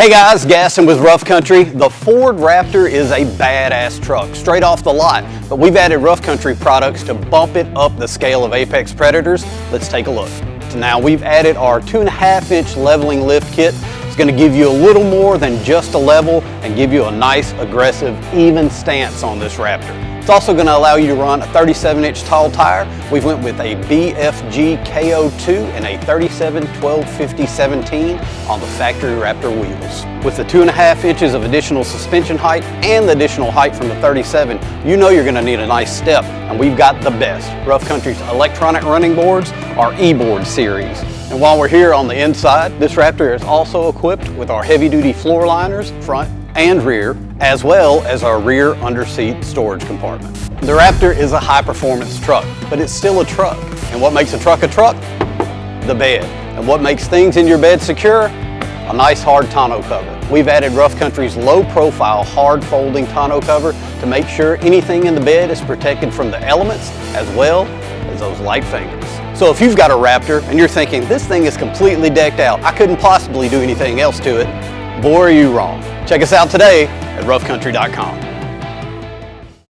Hey guys, Gaston with Rough Country. The Ford Raptor is a badass truck, straight off the lot, but we've added Rough Country products to bump it up the scale of apex predators. Let's take a look. So now we've added our 2.5-inch leveling lift kit. It's going to give you a little more than just a level and give you a nice, aggressive, even stance on this Raptor. It's also going to allow you to run a 37-inch tall tire. We've went with a BFG KO2 and a 37-12-50-17 on the factory Raptor wheels. With the 2.5 inches of additional suspension height and the additional height from the 37, you know you're going to need a nice step, and we've got the best. Rough Country's electronic running boards are e-board series. And while we're here on the inside, this Raptor is also equipped with our heavy-duty floor liners, front and rear, as well as our rear under-seat storage compartment. The Raptor is a high-performance truck, but it's still a truck. And what makes a truck? The bed. And what makes things in your bed secure? A nice hard tonneau cover. We've added Rough Country's low-profile, hard-folding tonneau cover to make sure anything in the bed is protected from the elements, as well as those light fingers. So if you've got a Raptor and you're thinking, this thing is completely decked out, I couldn't possibly do anything else to it, boy, are you wrong. Check us out today at roughcountry.com.